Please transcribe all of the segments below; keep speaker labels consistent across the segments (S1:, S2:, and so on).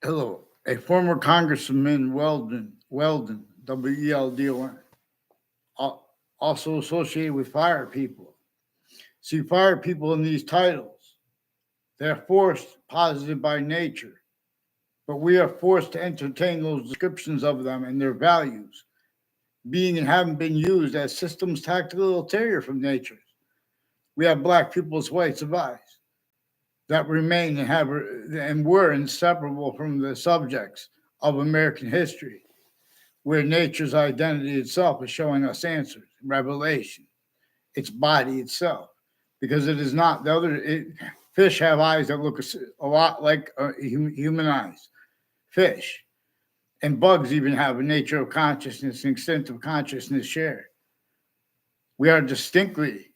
S1: Hello. A former Congressman, Weldon, Weldon, also associated with fire people. See, fire people in these titles, they're forced positive by nature, but we are forced to entertain those descriptions of them and their values, being and having been used as systems tactical ulterior from nature. We have black people as whites of eyes that remain and have and were inseparable from the subjects of American history, where nature's identity itself is showing us answers, revelation, its body itself, because it is not the other. Fish have eyes that look a lot like human eyes. Fish and bugs even have a nature of consciousness and extent of consciousness shared. We are distinctly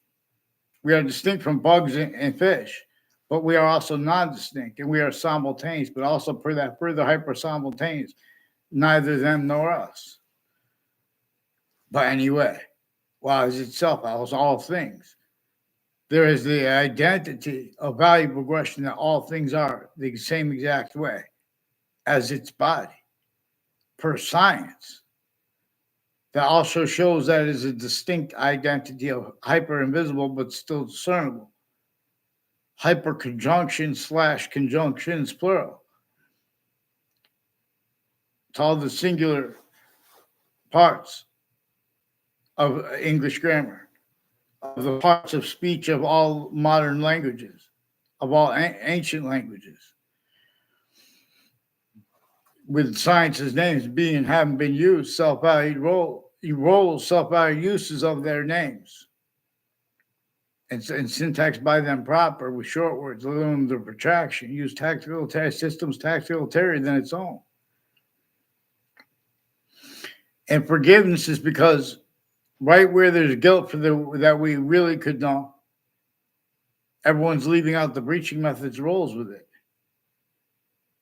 S1: we are distinct from bugs and fish, but we are also non-distinct, and we are simultaneous, but also per that further hyper simultaneous, neither them nor us. But anyway, while as itself as all things, there is the identity of value progression that all things are the same exact way as its body, per science. That also shows that it is a distinct identity of hyper invisible but still discernible. Hyperconjunction slash conjunctions plural. It's all the singular parts of English grammar, of the parts of speech of all modern languages, of all ancient languages, with science's names being and having been used, self-valued roles, self-valued uses of their names, and syntax by them proper with short words, allowing the protraction, use tactical systems, tactical ulterior than its own. And forgiveness is because right where there's guilt for that we really could know, everyone's leaving out the breaching methods roles with it.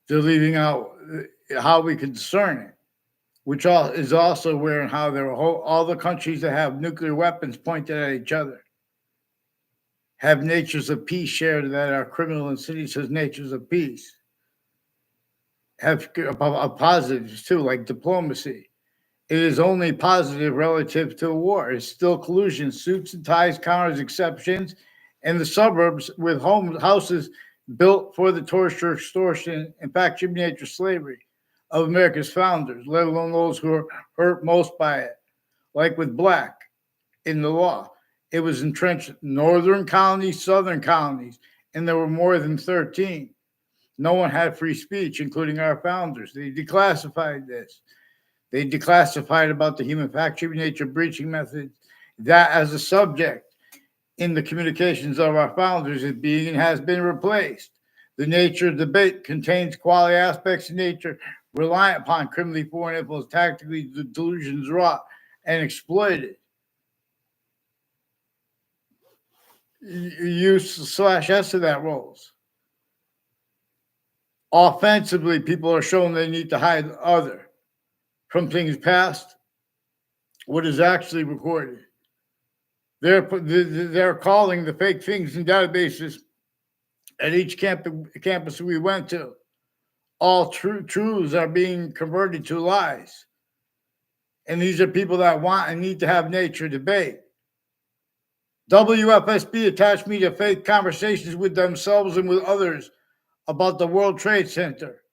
S1: They're leaving out how we can discern it, which is also where and how all the countries that have nuclear weapons pointed at each other have natures of peace shared that are criminal and cities as natures of peace. Have positives too, like diplomacy. It is only positive relative to war. It's still collusion, suits and ties, counters, exceptions, and the suburbs with houses built for the torture, extortion, and factory nature slavery of America's founders, let alone those who are hurt most by it, like with black in the law. It was entrenched northern colonies, southern colonies, and there were more than 13. No one had free speech, including our founders. They declassified this. They declassified about the human factory nature breaching methods. That as a subject in the communications of our founders is being and has been replaced. The nature debate contains quality aspects of nature reliant upon criminally foreign influence, tactically delusions wrought and exploited. Use slash S to that roles. Offensively, people are shown they need to hide other from things past, what is actually recorded. They're calling the fake things in databases at each campus we went to. All truths are being converted to lies. And these are people that want and need to have nature debate. WFSB attached me to fake conversations with themselves and with others about the World Trade Center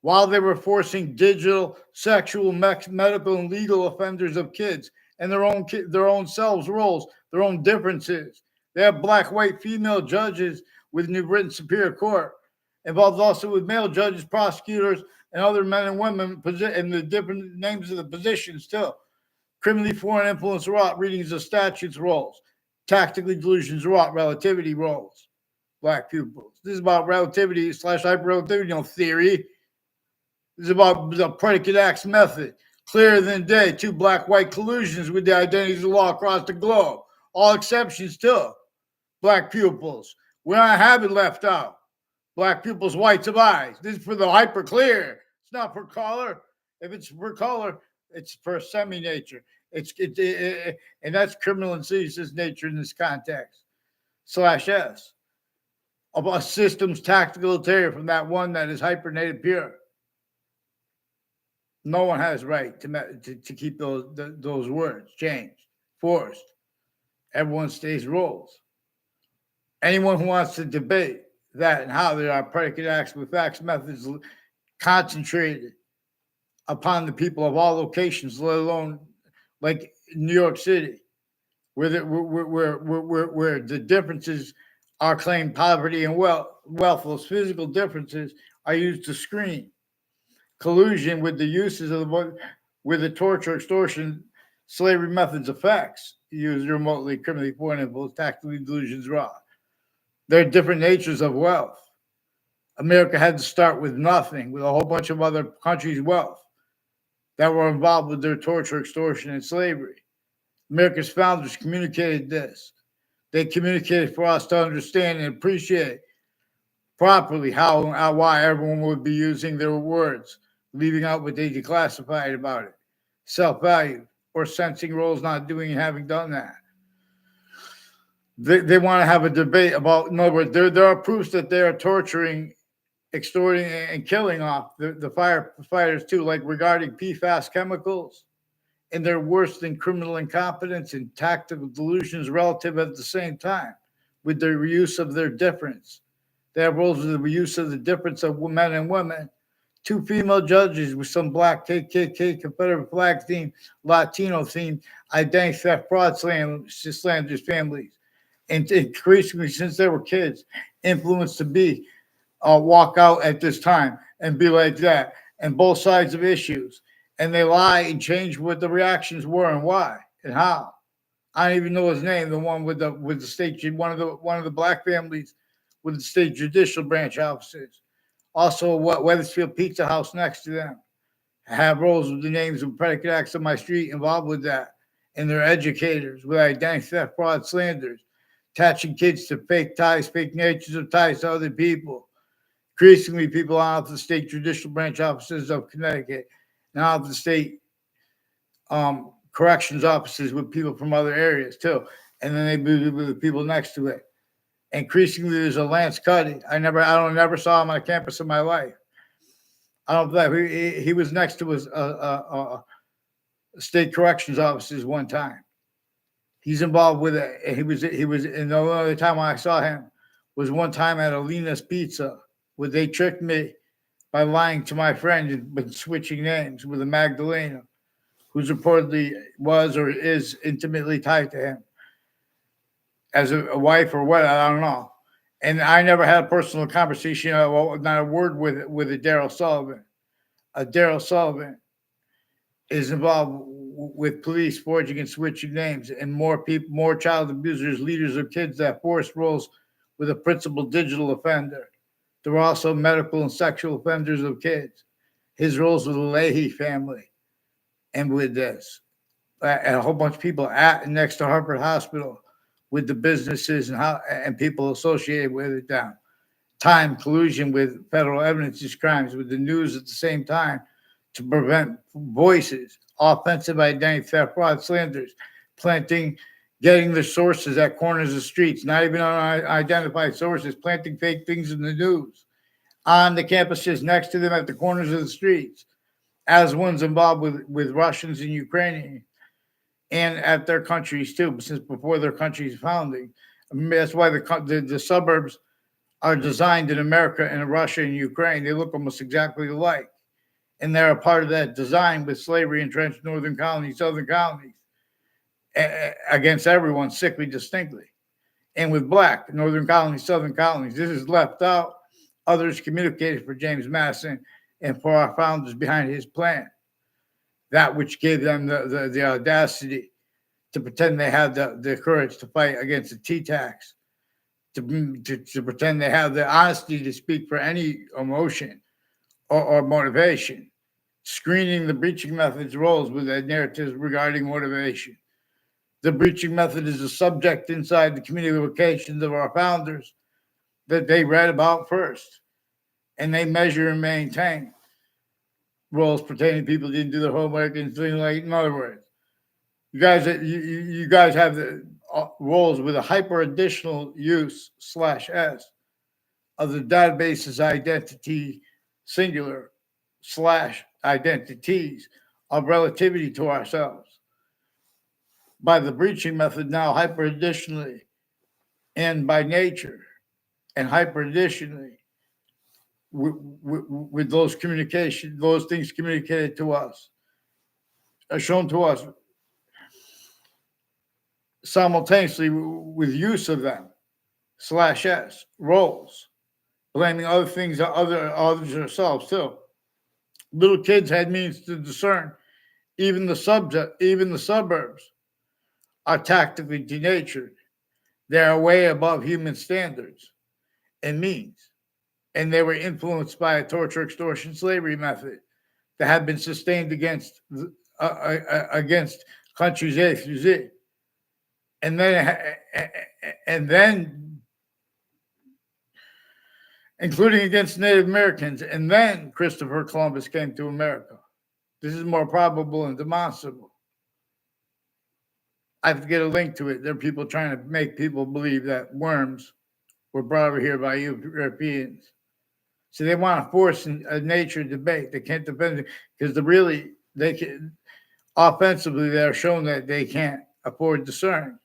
S1: while they were forcing digital, sexual, medical, and legal offenders of kids and their own selves roles, their own differences. They have black, white, female judges with New Britain Superior Court, involved also with male judges, prosecutors, and other men and women, and the different names of the positions too. Criminally foreign influence wrought, readings of statutes roles, tactically delusions wrought, relativity roles, black pupils. This is about relativity slash hyperrelativity theory. This is about the predicate acts method. Clearer than day, two black-white collusions with the identities of the law across the globe. All exceptions too. Black pupils. We don't have it left out. Black pupils, whites of eyes. This is for the hyper clear. It's not for color. If it's for color, it's for semi-nature. And that's criminal and seditious nature in this context. Slash S. Of a system's tactical ulterior from that one that is hyper native pure. No one has right to keep those words changed, forced. Everyone stays roles. Anyone who wants to debate that and how there are predicate acts with facts methods concentrated upon the people of all locations, let alone like New York City, where the differences are claimed poverty and wealth. Those physical differences are used to screen collusion with the uses of with the torture, extortion, slavery methods effects used remotely, criminally pointable, tactically delusions raw. There are different natures of wealth. America had to start with nothing, with a whole bunch of other countries' wealth that were involved with their torture, extortion, and slavery. America's founders communicated this. They communicated for us to understand and appreciate properly why everyone would be using their words, leaving out what they declassified about it, self-value, or sensing roles not doing and having done that. They want to have a debate about, in other words, there are proofs that they are torturing, extorting, and killing off the firefighters too, like regarding PFAS chemicals, and they're worse than criminal incompetence and tactical delusions relative at the same time with their use of their difference. They have roles with the use of the difference of men and women. Two female judges with some black KKK, Confederate flag theme, Latino theme, identity theft, fraud, slanders families. And increasingly, since they were kids, influenced to be walk out at this time and be like that, and both sides of issues. And they lie and change what the reactions were and why and how. I don't even know his name. The one with the state, one of the black families with the state judicial branch offices. Also, what Weathersfield Pizza House next to them have roles with the names of predicate acts on my street involved with that, and they're educators with identity theft, fraud, slanders, attaching kids to fake ties, fake natures of ties to other people. Increasingly, people out of the state judicial branch offices of Connecticut and out of the state corrections offices with people from other areas too, and then they move with the people next to it. Increasingly, there's a Lance Cuddy. I never saw him on campus in my life. I don't believe he was next to his state corrections offices one time. He's involved with it. He was, and the only other time I saw him was one time at Alina's Pizza, where they tricked me by lying to my friend and been switching names with a Magdalena, who's reportedly was or is intimately tied to him as a wife or what, I don't know. And I never had a personal conversation, not a word with a Daryl Sullivan. Daryl Sullivan is involved with police forging and switching names, and more people, more child abusers, leaders of kids that force roles with a principal digital offender. There were also medical and sexual offenders of kids. His roles with the Leahy family, and with this, and a whole bunch of people at next to Harvard Hospital, with the businesses and people associated with it down. Time collusion with federal evidence crimes with the news at the same time to prevent voices, offensive identity theft, fraud, slanders, planting, getting the sources at corners of streets, not even unidentified sources, planting fake things in the news on the campuses next to them at the corners of the streets, as ones involved with Russians and Ukrainians and at their countries too, since before their country's founding. I mean, that's why the suburbs are designed in America and Russia and Ukraine. They look almost exactly alike. And they're a part of that design with slavery entrenched northern colonies, southern colonies, against everyone sickly distinctly. And with black, northern colonies, southern colonies, this is left out. Others communicated for James Madison and for our founders behind his plan. That which gave them the audacity to pretend they had the courage to fight against the T-tax, to pretend they have the honesty to speak for any emotion or motivation, screening the breaching method's roles with the narratives regarding motivation. The breaching method is a subject inside the communications of our founders that they read about first, and they measure and maintain roles pertaining to people who didn't do their homework and things like. In other words, you guys have the roles with a hyper additional use /s of the database's identity singular slash identities of relativity to ourselves by the breaching method now hyper additionally and by nature and hyper additionally with those communication, those things communicated to us are shown to us simultaneously with use of them slash s roles, blaming other things on others ourselves too. Little kids had means to discern even the suburbs are tactically denatured. They are way above human standards and means, and they were influenced by a torture, extortion, slavery method that had been sustained against countries A through Z, and then including against Native Americans, and then Christopher Columbus came to America. This is more probable and demonstrable. I have to get a link to it. There are people trying to make people believe that worms were brought over here by Europeans. So they want to force a nature debate. They can't defend it because they can offensively they're shown that they can't afford discern.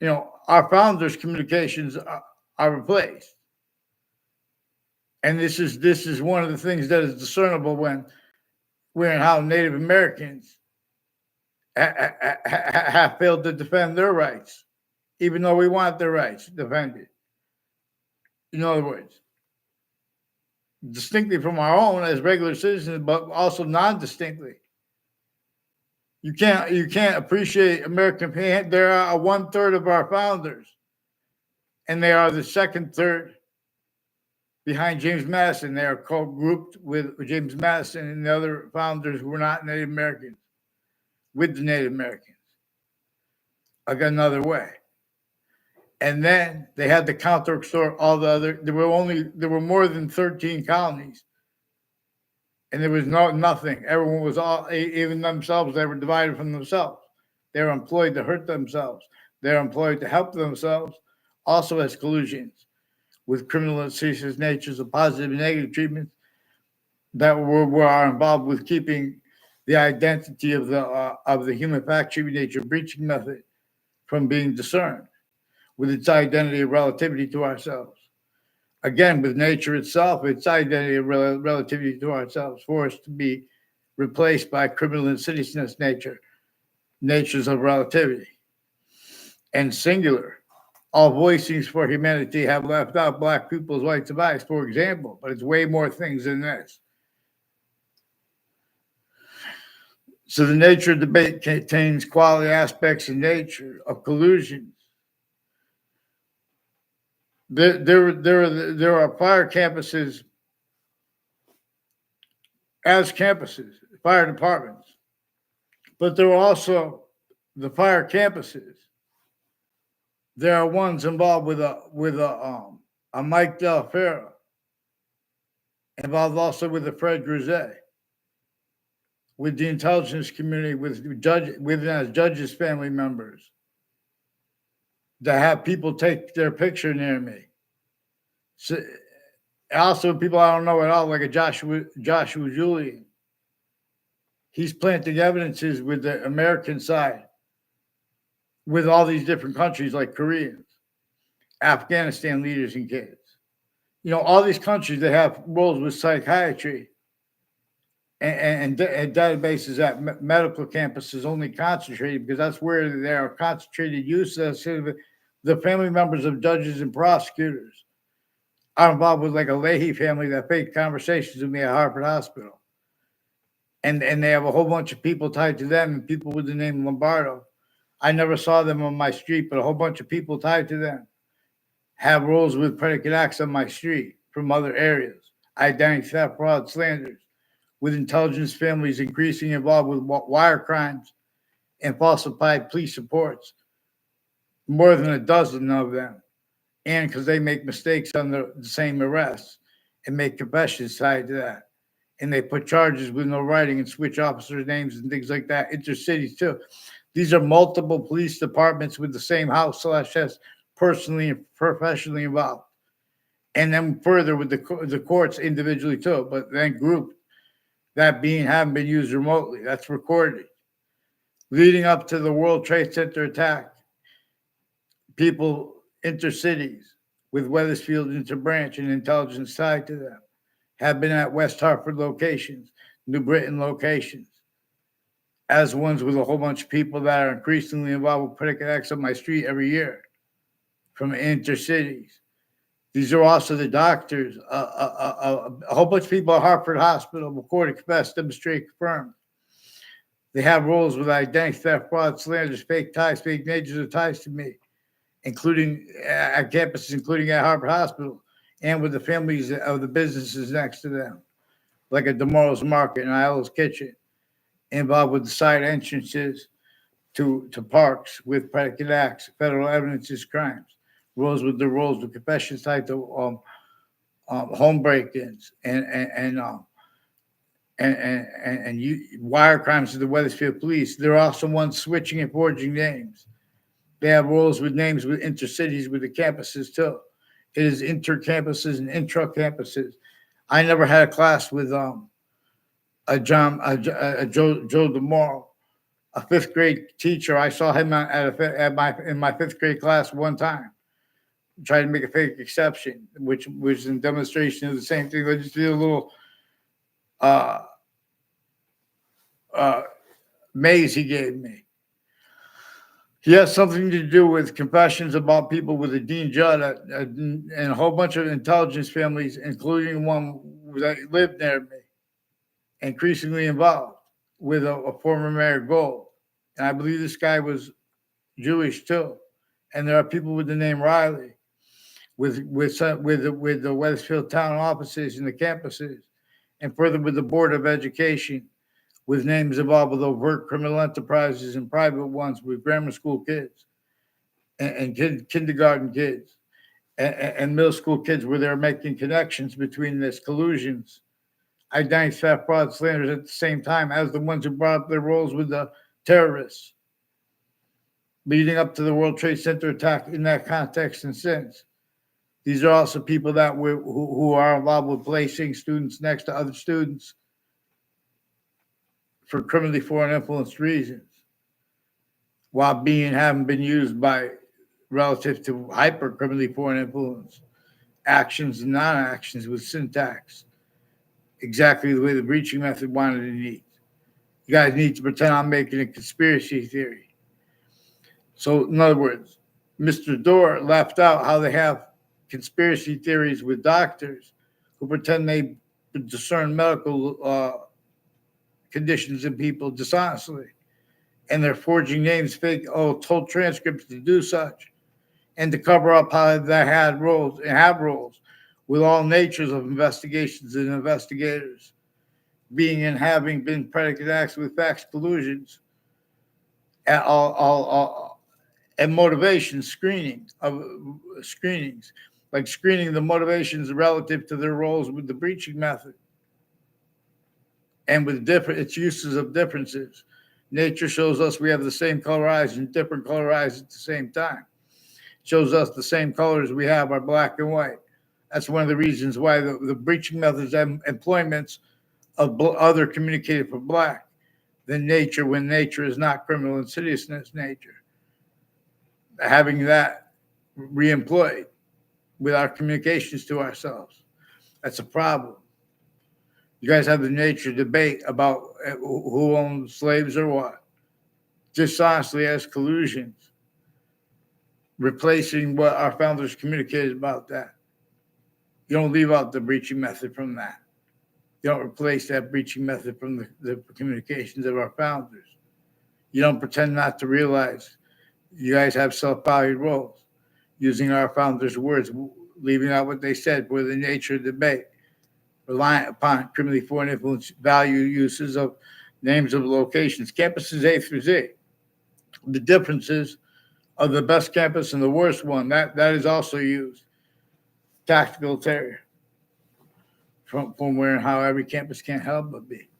S1: Our founders' communications are replaced, and this is one of the things that is discernible when how Native Americans have failed to defend their rights, even though we want their rights defended. In other words, distinctly from our own as regular citizens, but also non-distinctly. You can't appreciate American pain. There are 1/3 of our founders, and they are the second third behind James Madison. They are grouped with James Madison and the other founders who were not Native Americans, with the Native Americans. I got another way. And then they had to counter extort all the other. There were more than 13 colonies, and there was nothing. Everyone was even themselves. They were divided from themselves. They were employed to hurt themselves. They were employed to help themselves, also as collusions with criminal and seditious natures of positive and negative treatments that are involved with keeping the identity of the human fact treatment nature breaching method from being discerned, with its identity of relativity to ourselves. Again, with nature itself, its identity of relativity to ourselves, forced to be replaced by criminal insidiousness natures of relativity. And singular, all voicings for humanity have left out Black people's rights of life, for example, but it's way more things than this. So the nature debate contains quality aspects of nature, of collusions. There are fire campuses as campuses, fire departments, but there are also the fire campuses. There are ones involved with a Mike Del Ferro, involved also with the Fred Grisette, with the intelligence community, with judges' family members, to have people take their picture near me. So, also, people I don't know at all, like a Joshua Julian. He's planting evidences with the American side, with all these different countries like Koreans, Afghanistan leaders and kids. All these countries that have roles with psychiatry and databases at medical campuses only concentrated because that's where there are concentrated use. The family members of judges and prosecutors are involved with like a Leahy family that faked conversations with me at Harvard Hospital. And they have a whole bunch of people tied to them and people with the name Lombardo. I never saw them on my street, but a whole bunch of people tied to them have roles with predicate acts on my street from other areas. Identity theft, fraud, slanders, with intelligence families increasingly involved with wire crimes and falsified police reports. More than a dozen of them. And because they make mistakes on the same arrests and make confessions tied to that. And they put charges with no writing and switch officers' names and things like that, intercities too. These are multiple police departments with the same house/s personally and professionally involved. and then further with the courts individually too, but then grouped, that being haven't been used remotely. That's recorded. Leading up to the World Trade Center attack, people intercities with Weathersfield, Interbranch, and intelligence tied to them have been at West Hartford locations, New Britain locations, as ones with a whole bunch of people that are increasingly involved with predicate acts on my street every year from intercities. These are also the doctors, a whole bunch of people at Hartford Hospital, recorded, confessed, demonstrate, confirmed. They have roles with identity theft, fraud, slanders, fake ties, fake natures of ties to me, including at campuses, including at Harvard Hospital, and with the families of the businesses next to them, like at Tomorrow's Market and Iola's Kitchen, involved with the side entrances to parks with predicate acts, federal evidences, crimes, roles with confessions tied to home break-ins and wire crimes to the Weathersfield police. There are also ones switching and forging names. They have roles with names with intercities with the campuses too. It is intercampuses and intra-campuses. I never had a class with a Joe DeMoro, a fifth grade teacher. I saw him in my fifth grade class one time, trying to make a fake exception, which was in demonstration of the same thing. I just did a little uh, uh, maze he gave me. He has something to do with confessions about people with a Dean Judd and a whole bunch of intelligence families, including one that lived near me, increasingly involved with a former Mayor Gold. And I believe this guy was Jewish too. And there are people with the name Riley with the Weathersfield town offices and the campuses, and further with the Board of Education, with names involved with overt criminal enterprises and private ones with grammar school kids and kindergarten kids and middle school kids, where they're making connections between this collusions, identity theft, fraud, slanders at the same time as the ones who brought up their roles with the terrorists, leading up to the World Trade Center attack in that context and since. These are also people that who are involved with placing students next to other students for criminally foreign influence reasons, while haven't been used by relative to hyper criminally foreign influence actions and non-actions with syntax, exactly the way the breaching method wanted it needs. You guys need to pretend I'm making a conspiracy theory. So, in other words, Mr. Dore left out how they have conspiracy theories with doctors who pretend they discern medical conditions in people dishonestly. And they're forging names, fake, told transcripts to do such, and to cover up how they had roles and have roles with all natures of investigations and investigators, being and having been predicate acts with facts collusions, at all and motivation screening of screenings, like screening the motivations relative to their roles with the breaching method and with its uses of differences. Nature shows us we have the same color eyes and different color eyes at the same time. Shows us the same colors we have are black and white. That's one of the reasons why the breaching methods and employments of other communicated for black than nature, when nature is not criminal insidiousness nature. Having that reemployed with our communications to ourselves, that's a problem. You guys have the nature debate about who owned slaves or what, just honestly as collusions, replacing what our founders communicated about that. You don't leave out the breaching method from that. You don't replace that breaching method from the communications of our founders. You don't pretend not to realize you guys have self-valued roles, using our founders' words, leaving out what they said for the nature of debate, reliant upon criminally foreign influence value uses of names of locations, campuses A through Z. The differences of the best campus and the worst one, that is also used. Tactical terror from where and how every campus can't help but be.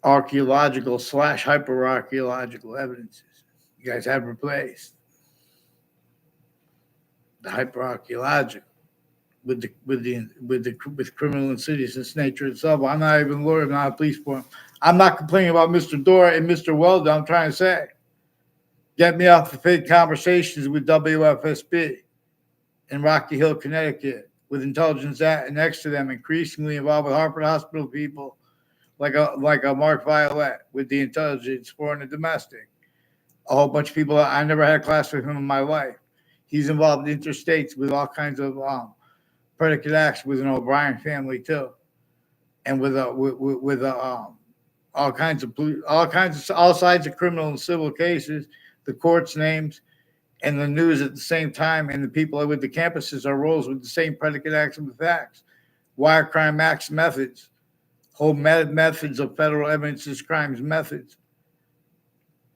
S1: Archaeological / hyper-archaeological evidences you guys have replaced. the hyperarchaeological, with criminal insidious nature itself. I'm not even a lawyer, I'm not a police force. I'm not complaining about Mr. Dore and Mr. Weldon. I'm trying to say, get me off the fake conversations with WFSB in Rocky Hill, Connecticut, with intelligence next to them, increasingly involved with Harvard Hospital people, like a Mark Violet with the intelligence, foreign and domestic. A whole bunch of people. I never had a class with him in my life. He's involved in interstates with all kinds of predicate acts with an O'Brien family too, and all sides of criminal and civil cases, the courts names, and the news at the same time, and the people with the campuses are roles with the same predicate acts and the facts. Wire crime acts methods, whole methods of federal evidences crimes methods.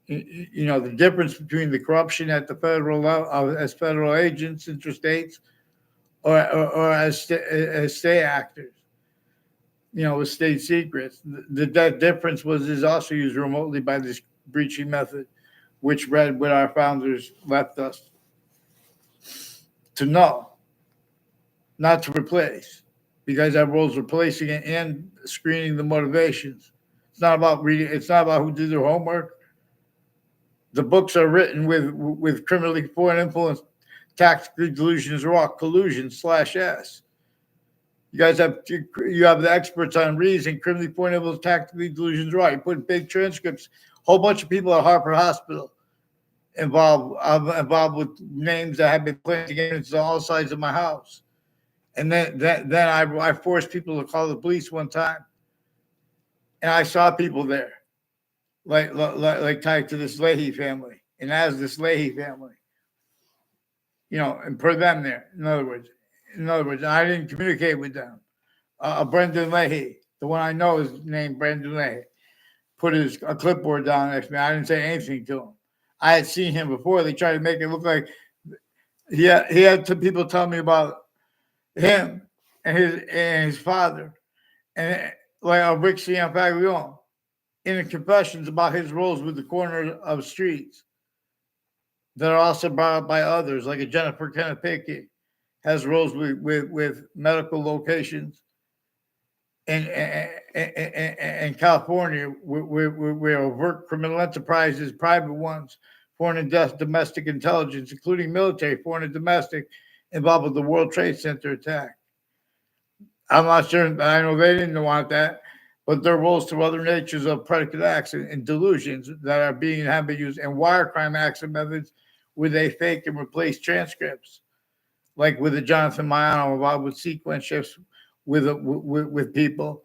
S1: The difference between the corruption at the federal level as federal agents, interstates, or as state actors, with state secrets. That difference is also used remotely by this breaching method, which read what our founders left us to know, not to replace, because our roles replacing it and screening the motivations. It's not about reading. It's not about who did their homework. The books are written with criminally foreign influence, tactically delusions, raw collusions/s. You guys have the experts on reason, criminally foreign influence, tactically delusions, raw. You put big transcripts. Whole bunch of people at Harvard Hospital involved with names that have been planted against all sides of my house. And then I forced people to call the police one time, and I saw people there, like tied to this Leahy family, and as this Leahy family, and per them there. In other words, I didn't communicate with them. Brendan Leahy, the one I know is named Brendan Leahy, put a clipboard down next to me. I didn't say anything to him. I had seen him before. They tried to make it look like he had some people tell me about him and his father, and like Rick Cianfaglione, in the confessions about his roles with the corner of streets that are also brought up by others, like a Jennifer Kennepicky, has roles with medical locations in California, where overt criminal enterprises, private ones, foreign and domestic intelligence, including military, foreign and domestic, involved with the World Trade Center attack. I'm not sure. I know they didn't want that, but there are roles to other natures of predicate acts and delusions that have been used, and wire crime acts and methods where they fake and replace transcripts, like with the Jonathan Mayano involved with sequence shifts with people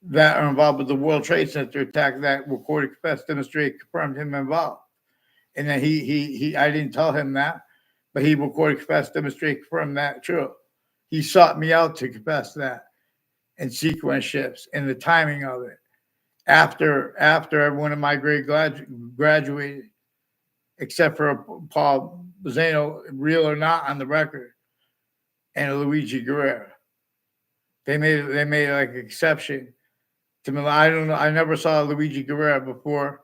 S1: that are involved with the World Trade Center attack that recorded, confessed, demonstrated, confirmed him involved. And then I didn't tell him that, but he recorded, confessed, demonstrated, confirmed that true. He sought me out to confess that, and sequence shifts and the timing of it. After everyone in my grade graduated, except for Paul Zano, real or not on the record, and Luigi Guerrero. They made like exception to me. I don't know. I never saw Luigi Guerrero before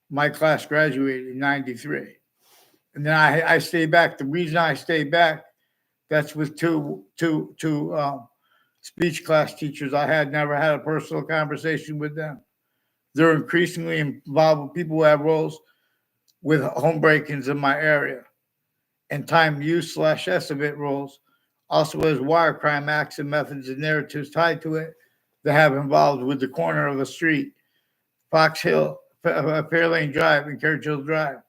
S1: my class graduated in '93, and then I stayed back. The reason I stayed back, that's with two speech class teachers. I had never had a personal conversation with them. They're increasingly involved with people who have roles with home break-ins in my area, and time use/estimate roles, also as wire crime acts and methods and narratives tied to it that have involved with the corner of the street, Fox Hill, Fairlane Drive, and Carriage Hill Drive,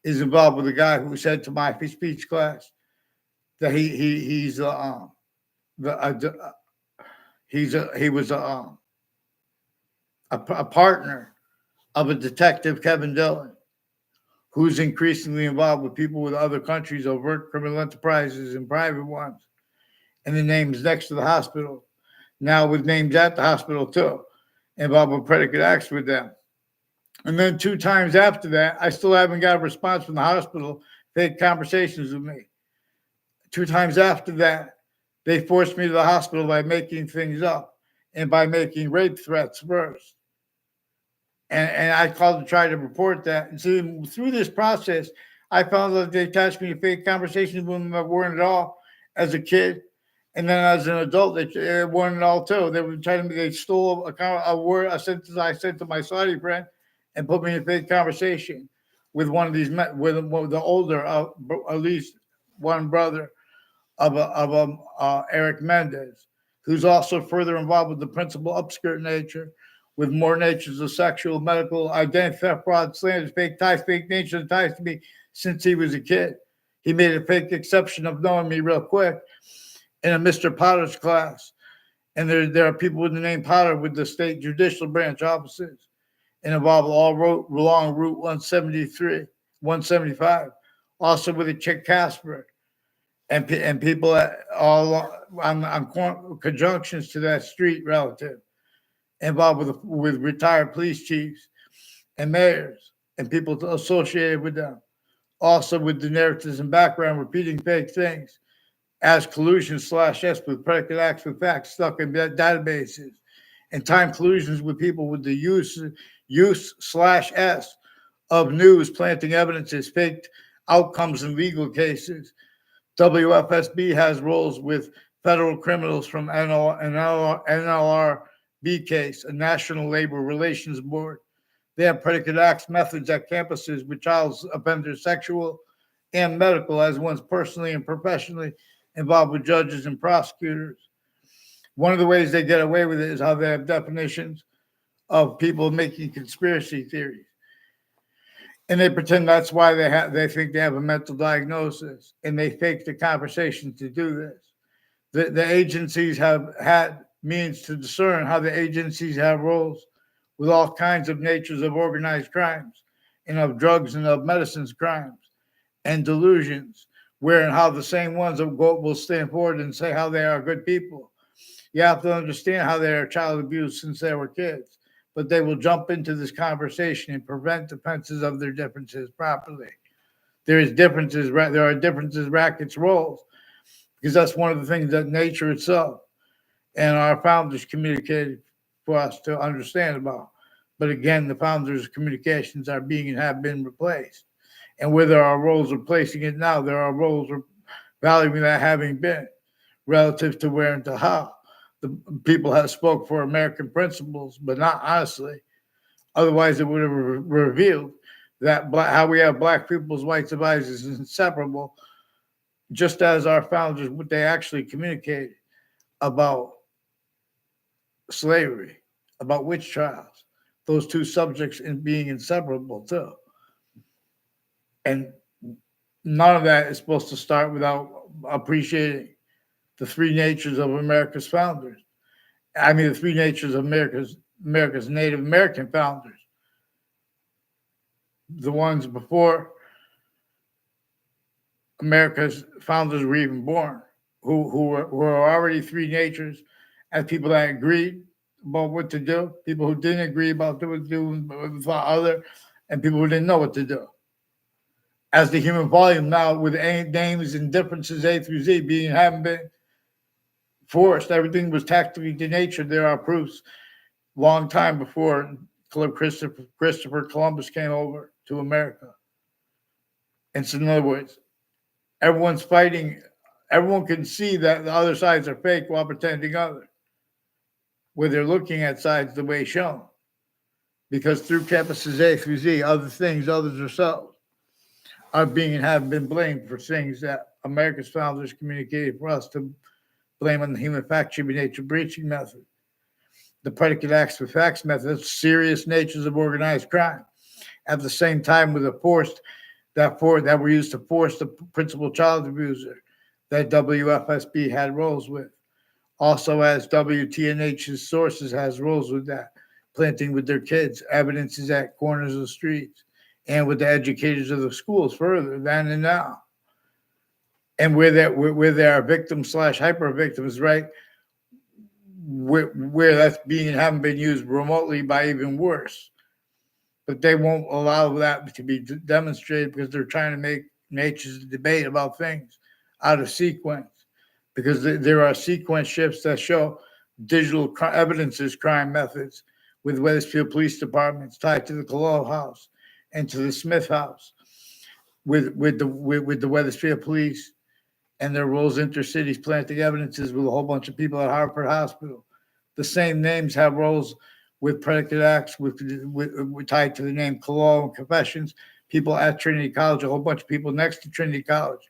S1: is involved with a guy who said to my speech class that he was a partner of a detective, Kevin Dillon, who's increasingly involved with people with other countries, overt criminal enterprises and private ones. And the names next to the hospital, now with names at the hospital too, involved with predicate acts with them. And then 2 times after that, I still haven't got a response from the hospital. They had conversations with me. 2 times after that, they forced me to the hospital by making things up and by making rape threats first. And I called to try to report that. And so through this process, I found that they attached me to fake conversations with them that weren't at all as a kid. And then as an adult, they weren't at all too. They were trying to, they stole a word, a sentence I sent to my Saudi friend and put me in a fake conversation with one of these, with the older, at least one brother of Eric Mendez, who's also further involved with the principal upskirt nature, with more natures of sexual, medical, identity theft, fraud, slander, fake ties, fake nature ties to me since he was a kid. He made a fake exception of knowing me real quick in a Mr. Potter's class. And there are people with the name Potter with the state judicial branch offices and involved all along Route 173, 175. Also with a chick Casper and people all on conjunctions to that street relative involved with retired police chiefs and mayors and people associated with them. Also with the narratives and background repeating fake things as collusion/S with predicate acts with facts stuck in databases and time collusions with people with the use/S of news planting evidence as faked outcomes in legal cases. WFSB has roles with federal criminals from NLRB case, a National Labor Relations Board. They have predicate acts methods at campuses with child offenders, sexual and medical, as ones personally and professionally involved with judges and prosecutors. One of the ways they get away with it is how they have definitions of people making conspiracy theories. And they pretend that's why they think they have a mental diagnosis, and they fake the conversation to do this. The agencies have had means to discern how the agencies have roles with all kinds of natures of organized crimes and of drugs and of medicines crimes and delusions, where and how the same ones will stand forward and say how they are good people. You have to understand how they are child abuse since they were kids, but they will jump into this conversation and prevent defenses of their differences properly. There are differences, rackets, roles, because that's one of the things that nature itself and our founders communicated for us to understand about. But again, the founders' communications are being and have been replaced. And where there are roles replacing it now, there are roles valuing that having been relative to where and to how. The people have spoke for American principles, but not honestly. Otherwise, it would have revealed that how we have black people's rights of eyes is inseparable, just as our founders, what they actually communicated about slavery, about witch trials, those two subjects in being inseparable too. And none of that is supposed to start without appreciating the three natures of America's founders. I mean, the three natures of America's Native American founders. The ones before America's founders were even born, who were already three natures, as people that agreed about what to do, people who didn't agree about what to do with other, and people who didn't know what to do. As the human volume now, with names and differences A through Z being haven't been forced, everything was tactically denatured. There are proofs long time before Christopher Columbus came over to America. And so, in other words, everyone's fighting. Everyone can see that the other sides are fake while pretending other, where they're looking at sides the way shown. Because through campuses A through Z, other things, others themselves, are being and have been blamed for things that America's founders communicated for us to blame on the human fact nature breaching method, the predicate acts with facts method, serious natures of organized crime. At the same time, with the forced that were used to force the principal child abuser that WFSB had roles with. Also, as WTNH's sources has roles with that, planting with their kids, evidences at corners of the streets, and with the educators of the schools further than and now. And where there are victims / hyper victims, right? Where that's being and haven't been used remotely by even worse. But they won't allow that to be demonstrated because they're trying to make nature's debate about things out of sequence. Because there are sequence shifts that show digital evidences crime methods with Wethersfield Police Departments tied to the Collusions House and to the Smith House. with the Weathersfield police and their roles intercities planting evidences with a whole bunch of people at Hartford Hospital. The same names have roles with predicate acts with tied to the name Collusions and confessions. People at Trinity College, a whole bunch of people next to Trinity College,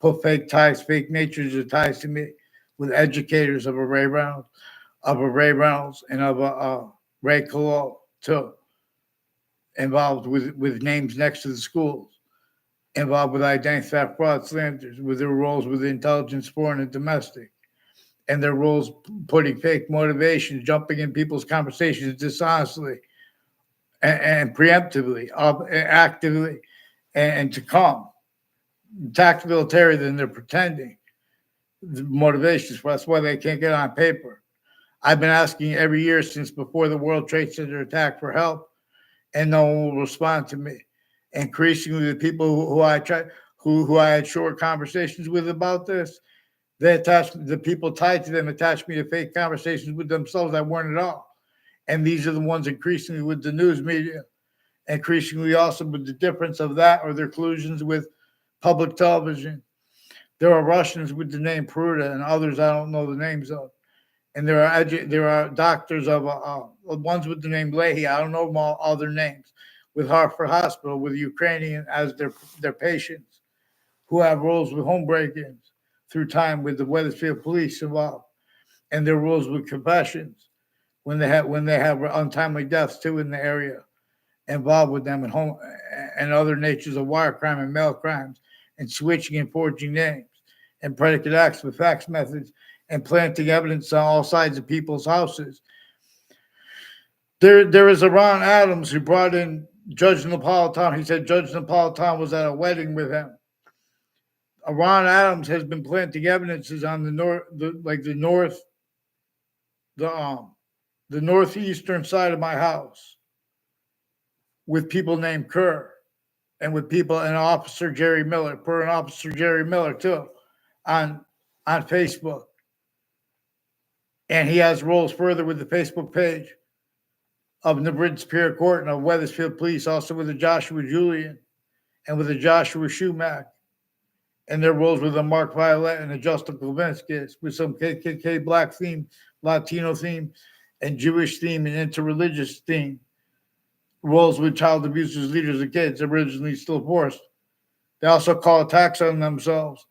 S1: put fake ties, fake natures or ties to me with educators of a Ray Reynolds, and of a Ray Collusions too, involved with names next to the schools, involved with identity theft, fraud, slanders, with their roles with intelligence, foreign, and domestic, and their roles putting fake motivations, jumping in people's conversations dishonestly and preemptively, actively, and to come. Tactical military than they're pretending. The motivations for that's why they can't get on paper. I've been asking every year since before the World Trade Center attack for help, and no one will respond to me. Increasingly, the people who I had short conversations with about this, the people tied to them attached me to fake conversations with themselves that weren't at all. And these are the ones increasingly with the news media, increasingly also with the difference of that or their collusions with public television. There are Russians with the name Peruta and others I don't know the names of. And there are doctors of ones with the name Leahy. I don't know all their names with Hartford Hospital with Ukrainian as their patients who have roles with home break-ins through time with the Weathersfield police involved, and their roles with confessions when they have untimely deaths too in the area involved with them and home and other natures of wire crime and mail crimes and switching and forging names and predicate acts with fax methods and planting evidence on all sides of people's houses. There is a Ron Adams who brought in Judge Napolitano. He said Judge Napolitano was at a wedding with him. Ron Adams has been planting evidences on the northeastern side of my house with people named Kerr and with people and Officer Jerry Miller, per an Officer Jerry Miller too, on Facebook. And he has roles further with the Facebook page of Nabrid Superior Court and of Weathersfield Police, also with the Joshua Julian and with the Joshua Schumack, and their roles with the Mark Violet and the Justin Kovinskis, with some KKK Black theme, Latino theme, and Jewish theme and interreligious theme. Roles with child abusers, leaders of kids, originally still forced. They also call attacks on themselves.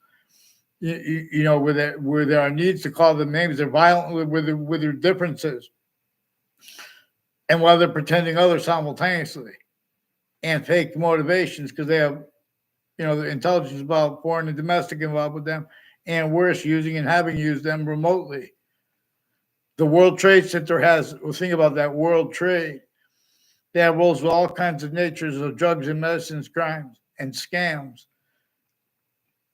S1: You know, where there are needs to call them names, they're violent with their differences, and while they're pretending others simultaneously, and fake motivations because they have, the intelligence involved, foreign and domestic involved with them, and worse, using and having used them remotely. The World Trade Center think about that World Trade. They have roles with all kinds of natures of drugs and medicines, crimes, and scams.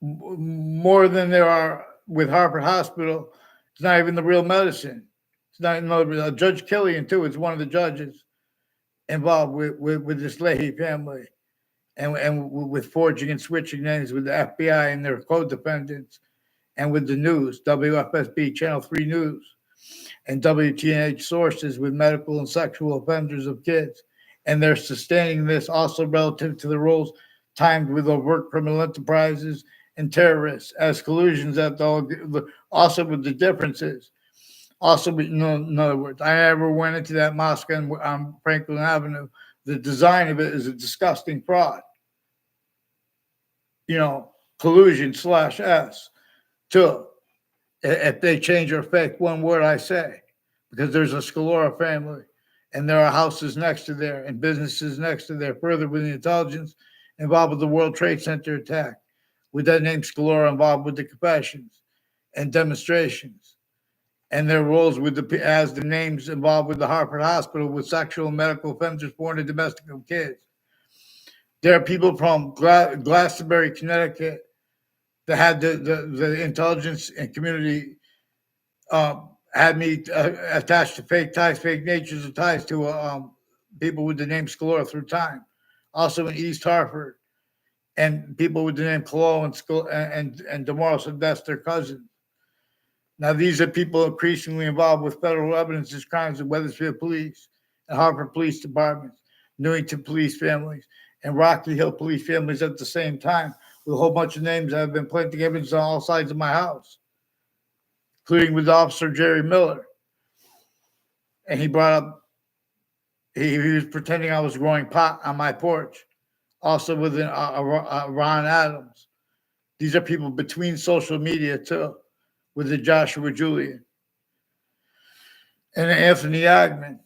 S1: More than there are with Hartford Hospital. It's not even the real medicine. It's not Judge Killian, too, is one of the judges involved with this Leahy family and with forging and switching names with the FBI and their co-defendants and with the news, WFSB, Channel 3 News, and WTNH sources with medical and sexual offenders of kids. And they're sustaining this also relative to the roles timed with overt criminal enterprises and terrorists as collusions that also with the differences. Also, in other words, I never went into that mosque on Franklin Avenue. The design of it is a disgusting fraud. Collusion/S too. If they change or affect one word I say, because there's a Scalora family and there are houses next to there and businesses next to there, further with the intelligence involved with the World Trade Center attack, with that name Scalora involved with the confessions and demonstrations, and their roles as the names involved with the Hartford Hospital with sexual and medical offenders, foreign and domestic of kids. There are people from Glastonbury, Connecticut, that had the intelligence and community had me attached to fake ties, fake natures of ties to people with the name Scalora through time. Also in East Hartford, and people with the name Colo and Demoro said that's their cousin. Now, these are people increasingly involved with federal evidence as crimes of Weathersfield Police and Hartford Police Departments, Newington Police families, and Rocky Hill police families at the same time, with a whole bunch of names that have been planting evidence on all sides of my house, including with Officer Jerry Miller. And he brought up, he was pretending I was growing pot on my porch. Also with Ron Adams. These are people between social media too, with the Joshua Julian and Anthony Agman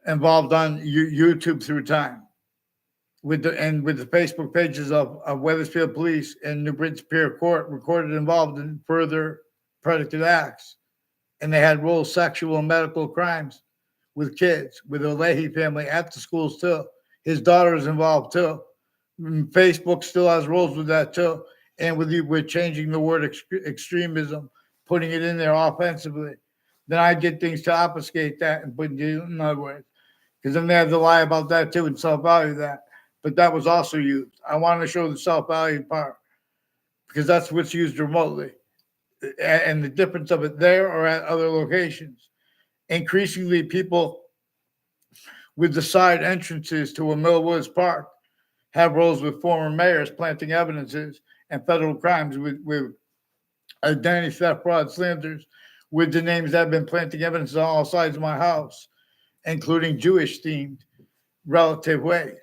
S1: involved on YouTube through time, with the Facebook pages of Weathersfield Police and New Britain Superior Court recorded involved in further predicate acts, and they had roles sexual and medical crimes with kids, with the Leahy family at the schools too. His daughter is involved too. Facebook still has roles with that too, and with changing the word extremism, putting it in there offensively. Then I did things to obfuscate that and put it in other words, because then they had to lie about that too and self-value that. But that was also used. I wanted to show the self-value part because that's what's used remotely, and the difference of it there or at other locations. Increasingly, people with the side entrances to a Millwoods Park have roles with former mayors planting evidences and federal crimes with identity theft, fraud, slanders, with the names that have been planting evidence on all sides of my house, including Jewish-themed relative ways.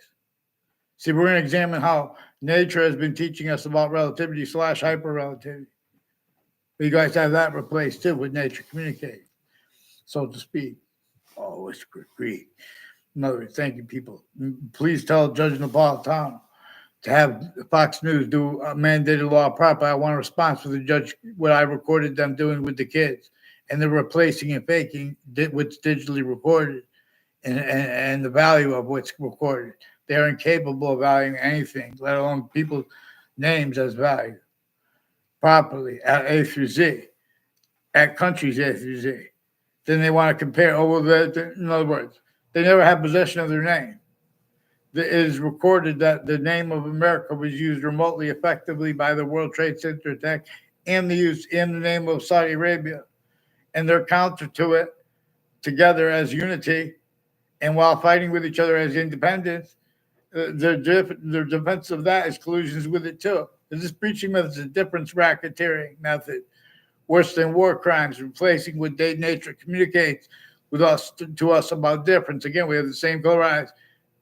S1: See, we're going to examine how nature has been teaching us about relativity / hyper-relativity. You guys have that replaced too with nature communicating, so to speak. Oh, it's great. Another thank you, people. Please tell Judge Napolitano to have Fox News do a mandated law proper. I want a response from the judge what I recorded them doing with the kids, and they're replacing and faking what's digitally recorded and the value of what's recorded. They're incapable of valuing anything, let alone people's names as value properly at A through Z, at countries A through Z. Then they want to compare. Oh, well, in other words, they never had possession of their name. It is recorded that the name of America was used remotely effectively by the World Trade Center attack and the use in the name of Saudi Arabia. And they're counter to it together as unity. And while fighting with each other as independence, their defense of that is collusions with it too. This breaching method is a difference racketeering method, worse than war crimes, replacing what nature communicates with us to us about difference. Again, we have the same color eyes,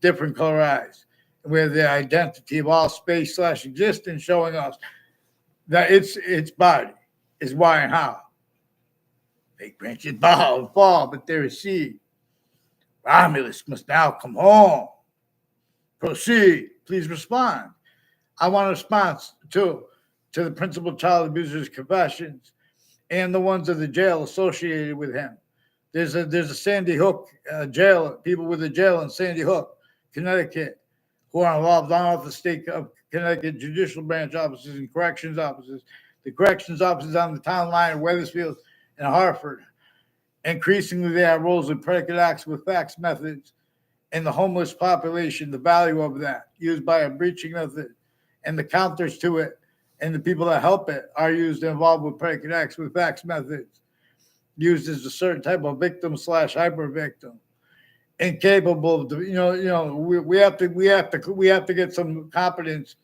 S1: different color eyes. And we have the identity of all space / existence showing us that its body is why and how. Big branches bow and fall, but there is seed. Romulus must now come home. Proceed. Please respond. I want a response to the principal child abuser's confessions and the ones of the jail associated with him. There's a Sandy Hook jail, people with a jail in Sandy Hook, Connecticut, who are involved on the state of Connecticut judicial branch offices and corrections offices. The corrections offices on the town line of Weathersfield and Hartford. Increasingly, they have roles in predicate acts with facts methods, and the homeless population, the value of that used by a breaching method, and the counters to it, and the people that help it are used involved with predicate acts with facts methods, used as a certain type of victim / hyper victim, incapable of we have to get some competence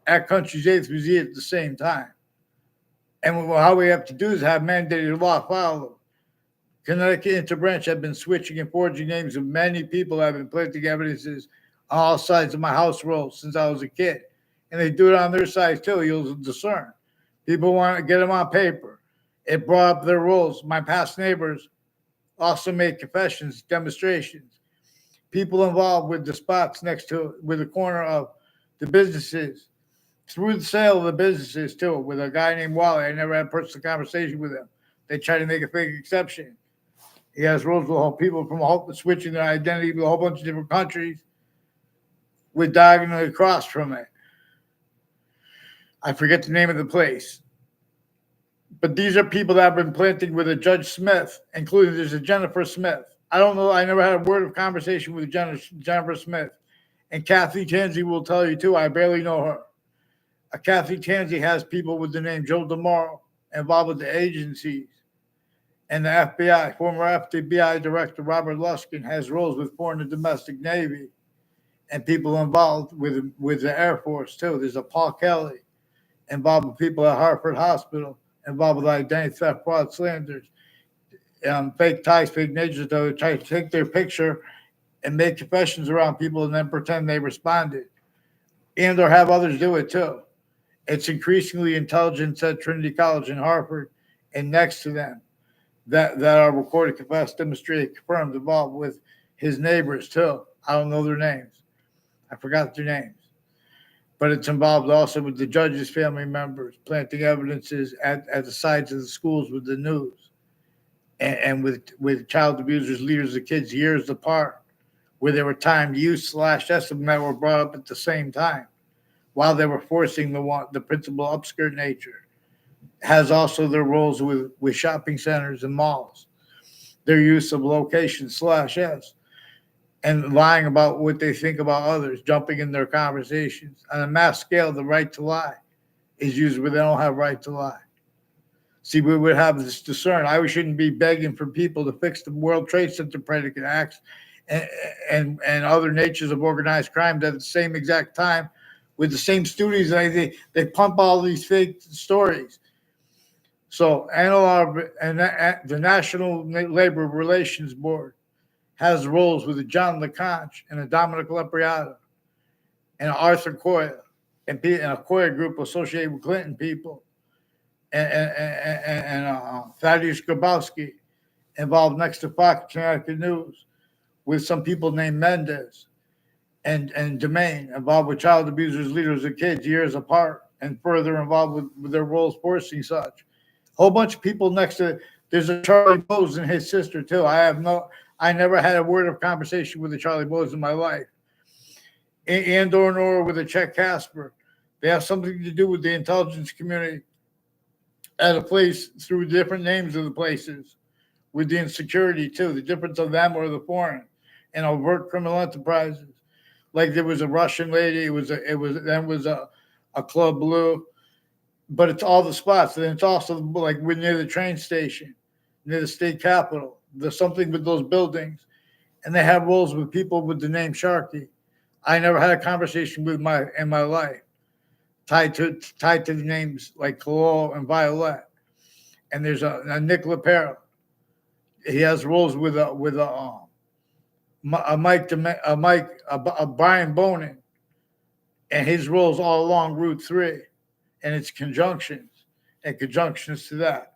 S1: at countries A through Z at the same time, and how we have to do is have mandated law followed. Connecticut Interbranch have been switching and forging names of many people that have been planting evidences on all sides of my house rolls since I was a kid. And they do it on their side too. You'll discern. People want to get them on paper. It brought up their roles. My past neighbors also made confessions, demonstrations. People involved with the spots next to, with the corner of the businesses, through the sale of the businesses too, with a guy named Wally. I never had a personal conversation with him. They try to make a fake exception. He has rules with people from switching their identity with a whole bunch of different countries with diagonally across from it. I forget the name of the place. But these are people that have been planting with a Judge Smith, including there's a Jennifer Smith. I don't know. I never had a word of conversation with Jennifer Smith. And Kathy Tansey will tell you too. I barely know her. Kathy Tansey has people with the name Joe DeMauro involved with the agencies. And the FBI, former FBI Director Robert Luskin, has roles with foreign and domestic Navy and people involved with the Air Force too. There's a Paul Kelly involved with people at Hartford Hospital, involved with identity theft, fraud, slanders, fake ties, fake natures. They would try to take their picture and make confessions around people and then pretend they responded, and or have others do it too. It's increasingly intelligence at Trinity College and Harvard and next to them that are recorded, confessed, demonstrated, confirmed, involved with his neighbors too. I don't know their names. I forgot their names. But it's involved also with the judge's family members, planting evidences at the sides of the schools with the news, and with child abusers, leaders of kids years apart, where there were timed youth/SM that were brought up at the same time while they were forcing the principal upskirt nature. Has also their roles with shopping centers and malls, their use of location/s, and lying about what they think about others, jumping in their conversations. On a mass scale, the right to lie is used where they don't have right to lie. See, we would have this discern. I shouldn't be begging for people to fix the World Trade Center predicate acts and other natures of organized crime at the same exact time with the same studios. They pump all these fake stories. So, the National Labor Relations Board has roles with a John LeConte and a Dominic Lepriato and Arthur Coyle and a Coyle group associated with Clinton people and Thaddeus Grabowski involved next to Fox Connecticut News with some people named Mendez and Demain involved with child abusers, leaders of kids years apart and further involved with their roles forcing such. Whole bunch of people next to. There's a Charlie Bose and his sister too. I never had a word of conversation with a Charlie Bose in my life. And Dore with a Chet Casper. They have something to do with the intelligence community at a place through different names of the places, with the insecurity too, the difference of them or the foreign, and overt criminal enterprises. Like there was a Russian lady. It was a Club Blue. But it's all the spots. And it's also like we're near the train station, near the state capitol. There's something with those buildings. And they have roles with people with the name Sharkey. I never had a conversation in my life tied to the names like Chloe and Violet. And there's a Nick LaPera. He has roles with a Brian Bonin, and his roles all along Route 3. And its conjunctions to that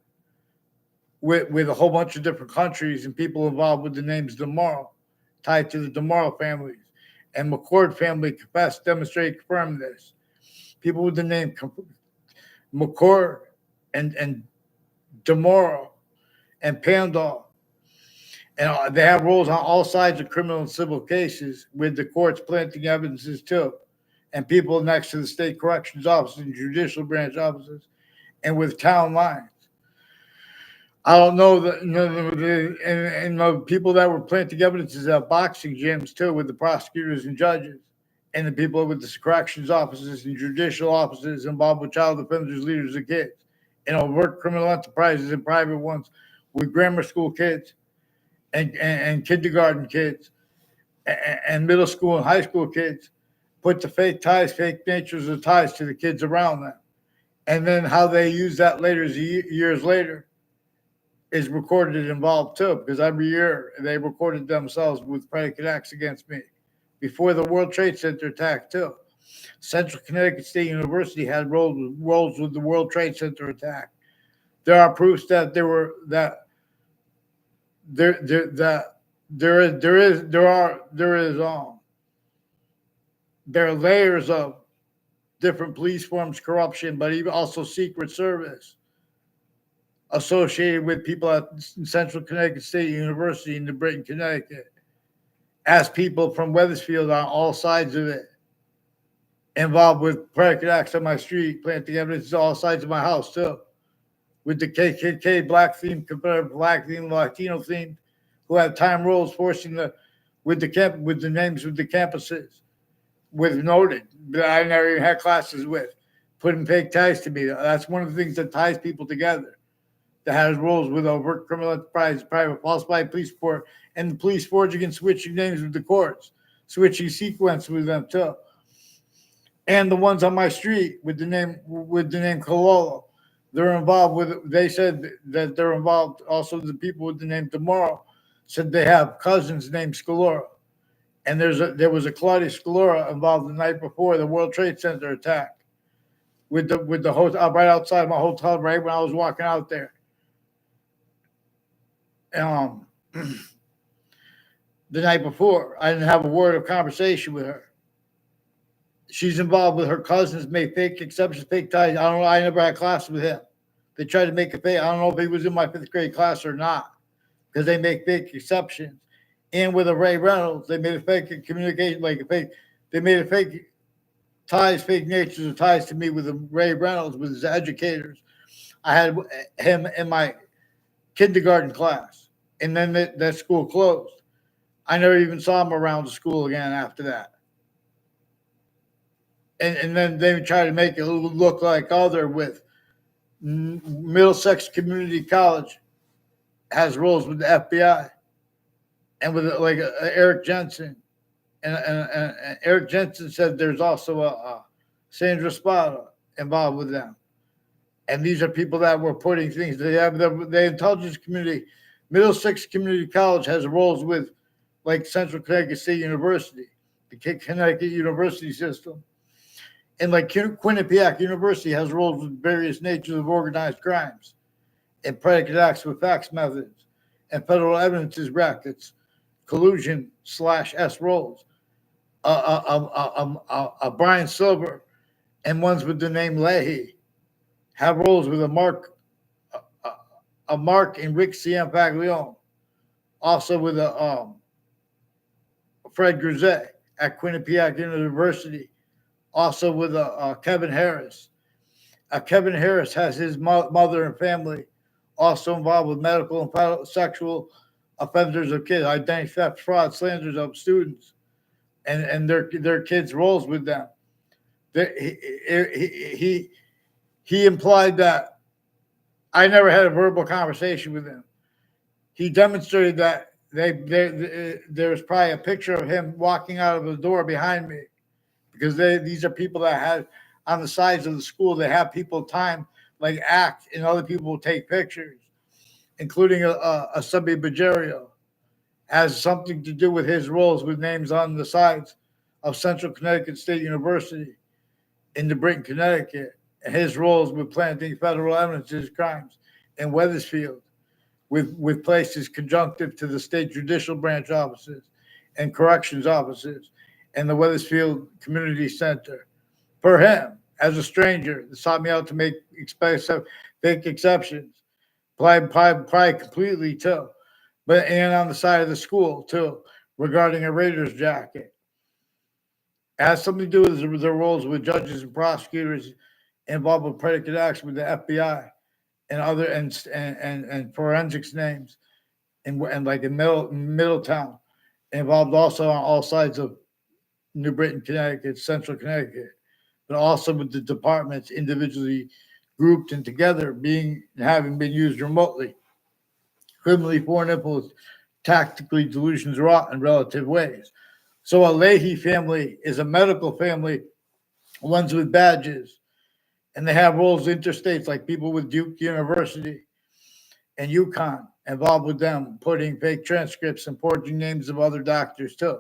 S1: with a whole bunch of different countries and people involved with the names DeMauro, tied to the DeMauro families. And McCord family confessed, demonstrated, confirmed this. People with the name McCord and DeMauro and Pandol. And they have roles on all sides of criminal and civil cases with the courts planting evidences too. And people next to the state corrections offices and judicial branch offices, and with town lines. I don't know the people that were planting evidences at boxing gyms too, with the prosecutors and judges, and the people with the corrections offices and judicial offices involved with child offenders, leaders of kids, and overt criminal enterprises and private ones with grammar school kids and kindergarten kids and middle school and high school kids. Put the fake ties, fake natures of ties to the kids around them. And then how they use that years later is recorded and involved too, because every year they recorded themselves with predicate acts against me. Before the World Trade Center attack too. Central Connecticut State University had roles with the World Trade Center attack. There are proofs that there are layers of different police forms, corruption, but even also Secret Service associated with people at Central Connecticut State University in New Britain, Connecticut, as people from Weathersfield on all sides of it, involved with predicate acts on my street, planting evidence on all sides of my house too, with the KKK black theme, Confederate black theme, Latino theme, who have time roles forcing with the names of the campuses. With noted that I never even had classes with, putting fake ties to me. That's one of the things that ties people together. That has roles with overt criminal enterprise, private falsified police report, and the police forging and switching names with the courts. switching sequence with them too. And the ones on my street with the name Cololo, they're involved with. They said that they're involved. Also, the people with the name Tomorrow said they have cousins named Scalora, and there was a Claudia Scalora involved the night before the World Trade Center attack with the hotel right outside my hotel right when I was walking out there. Um, the night before, I didn't have a word of conversation with her. She's involved with her cousins, made fake exceptions, fake ties. I don't know. I never had class with him. They tried to make a fake. I don't know if he was in my fifth grade class or not because they make fake exceptions. And with a Ray Reynolds, they made a fake communication, like a fake. They made a fake ties, fake natures of ties to me with a Ray Reynolds with his educators. I had him in my kindergarten class, and then that school closed. I never even saw him around the school again after that. And then they would try to make it look like they're with Middlesex Community College has roles with the FBI and with like Eric Jensen. And Eric Jensen said there's also a Sandra Spada involved with them. And these are people that were putting things. They have the intelligence community. Middlesex Community College has roles with like Central Connecticut State University, the Connecticut University system. And like Quinnipiac University has roles with various natures of organized crimes and predicate acts with fax methods and federal evidences brackets, collusion/S roles. Brian Silver and ones with the name Leahy have roles with a Mark and Rick Cianfaglione, also with a Fred Grisette at Quinnipiac University, also with a Kevin Harris. Kevin Harris has his mother and family also involved with medical and sexual offenders of kids, identity theft, fraud, slanders of students, and their kids' roles with them. He implied that I never had a verbal conversation with him. He demonstrated that there's probably a picture of him walking out of the door behind me because these are people that had on the sides of the school. They have people time like act, and other people will take pictures, including a Subby Bajerio, has something to do with his roles with names on the sides of Central Connecticut State University in New Britain, Connecticut, and his roles with planting federal evidences crimes in Wethersfield, with places conjunctive to the state judicial branch offices and corrections offices and the Wethersfield Community Center. For him, as a stranger that sought me out to make fake exceptions, probably completely too, but and on the side of the school too, regarding a Raiders jacket. It has something to do with their roles with judges and prosecutors involved with predicate acts with the FBI and other and forensics names and like in Middletown, involved also on all sides of New Britain, Connecticut, Central Connecticut, but also with the departments individually grouped and together having been used remotely. Criminally foreign influence, tactically delusions wrought in relative ways. So a Leahy family is a medical family, ones with badges, and they have roles interstates like people with Duke University and UConn involved with them, putting fake transcripts and forging names of other doctors too,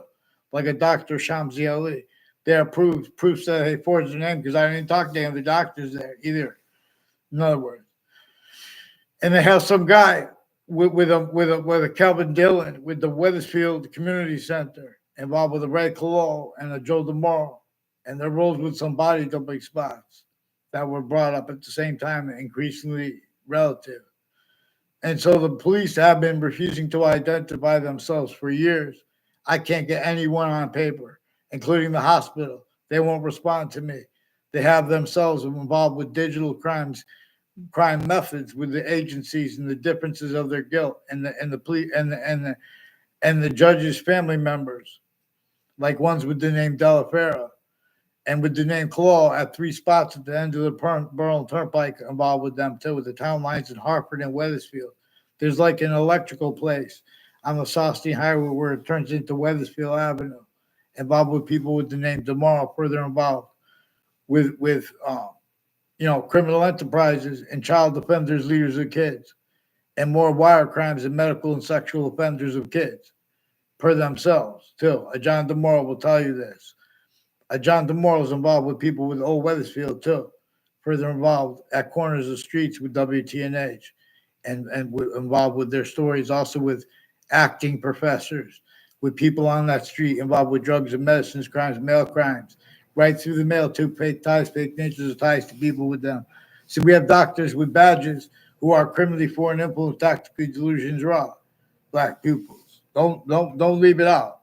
S1: like a Dr. Shamsi Ali. They are proofs that they forged their name because I didn't talk to any of the doctors there either. In other words, and they have some guy with a Kelvin Dillon with the Wethersfield Community Center involved with a Ray Collo and a Joe DeMoro, and their roles with some body dumping spots that were brought up at the same time, increasingly relative. And so the police have been refusing to identify themselves for years. I can't get anyone on paper, including the hospital. They won't respond to me. They have themselves involved with digital crime methods with the agencies and the differences of their guilt and the police and the judge's family members, like ones with the name Della Fera and with the name Claw at 3 spots at the end of the Burl Turnpike involved with them too, with the town lines in Hartford and Wethersfield. There's like an electrical place on the Sosty Highway where it turns into Wethersfield Avenue involved with people with the name Dore, further involved with criminal enterprises and child offenders, leaders of kids, and more wire crimes and medical and sexual offenders of kids per themselves, too. A John Dore will tell you this. A John Dore is involved with people with Old Weathersfield, too. Further involved at corners of streets with WTNH and involved with their stories, also with acting professors, with people on that street involved with drugs and medicines, crimes, mail crimes, right through the mail, too, fake ties, fake natures of ties to people with them. So we have doctors with badges who are criminally foreign influence, tactically delusions raw, black pupils. Don't leave it out.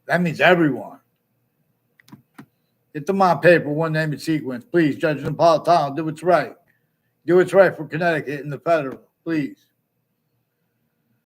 S1: That means everyone. Get them on paper, one name and sequence. Please, Judge Napolitano, do what's right. Do what's right for Connecticut and the federal. Please.